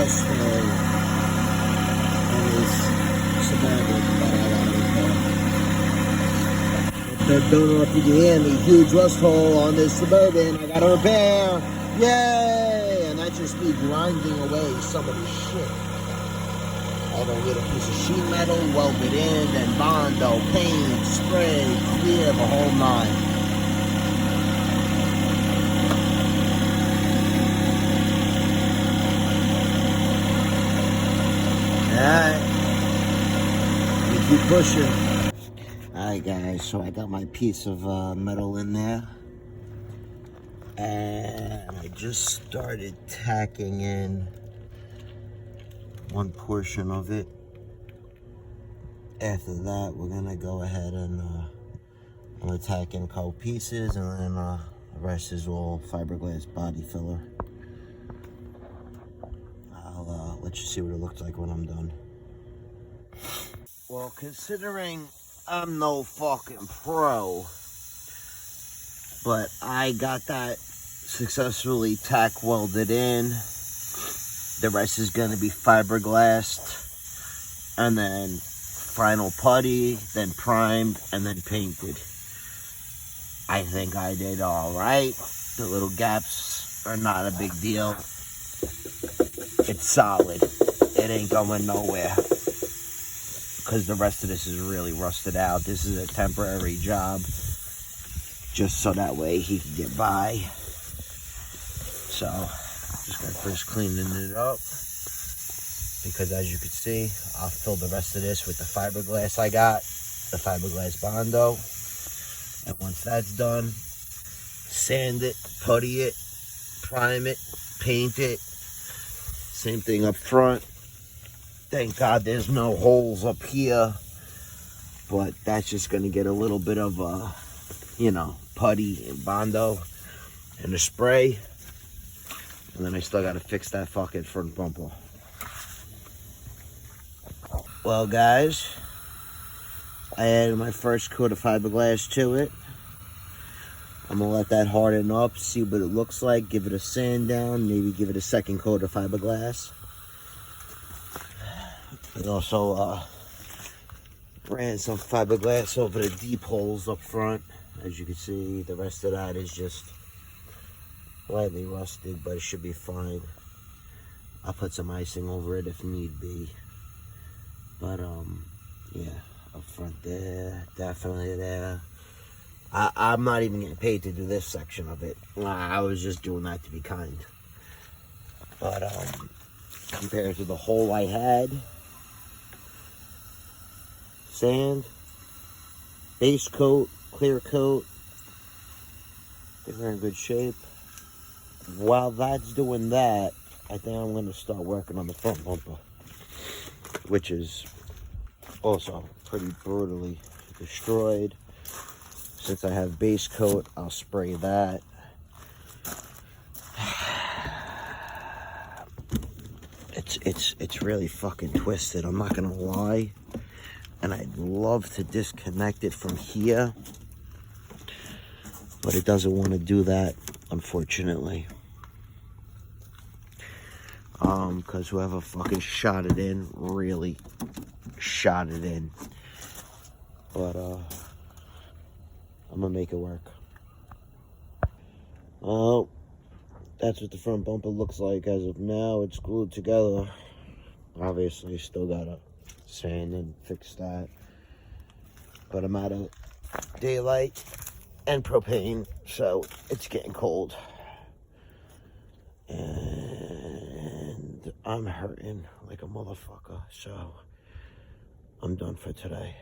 Mustang and his Suburban that I got to repair. Don't know if you can hear me. Huge rust hole on this Suburban. I got to repair. Yay! And that's just me grinding away some of the shit. I don't get a piece of sheet metal, weld it in, then Bondo, paint, spray, clear, the whole nine. Alright, we keep pushing. Alright guys, so I got my piece of metal in there. And I just started tacking in one portion of it. After that, we're gonna go ahead and I'm gonna tack in a couple pieces, and then the rest is all fiberglass body filler. I'll let you see what it looks like when I'm done. Well, considering I'm no fucking pro, but I got that successfully tack welded in. The rest is going to be fiberglassed, and then final putty, then primed, and then painted. I think I did all right. The little gaps are not a big deal. It's solid. It ain't going nowhere, because the rest of this is really rusted out. This is a temporary job, just so that way he can get by. So just got to finish cleaning it up, because as you can see, I'll fill the rest of this with the fiberglass I got, the fiberglass Bondo. And once that's done, sand it, putty it, prime it, paint it. Same thing up front. Thank God there's no holes up here, but that's just going to get a little bit of putty and Bondo and a spray. And then I still got to fix that fucking front bumper. Well, guys, I added my first coat of fiberglass to it. I'm going to let that harden up, see what it looks like, give it a sand down, maybe give it a second coat of fiberglass. And also ran some fiberglass over the deep holes up front. As you can see, the rest of that is just lightly rusted, but it should be fine. I'll put some icing over it if need be. But yeah, up front there, definitely there. I'm not even getting paid to do this section of it. I was just doing that to be kind. But compared to the hole I had, sand, base coat, clear coat, they're in good shape. While that's doing that, I think I'm going to start working on the front bumper, which is also pretty brutally destroyed. Since I have base coat, I'll spray that. It's really fucking twisted, I'm not gonna lie. And I'd love to disconnect it from here, but it doesn't want to do that, unfortunately. Because whoever fucking shot it in really shot it in. But I'm gonna make it work. Well, that's what the front bumper looks like as of now. It's glued together. Obviously, still gotta sand and fix that. But I'm out of daylight and propane, so it's getting cold. And I'm hurting like a motherfucker, so I'm done for today.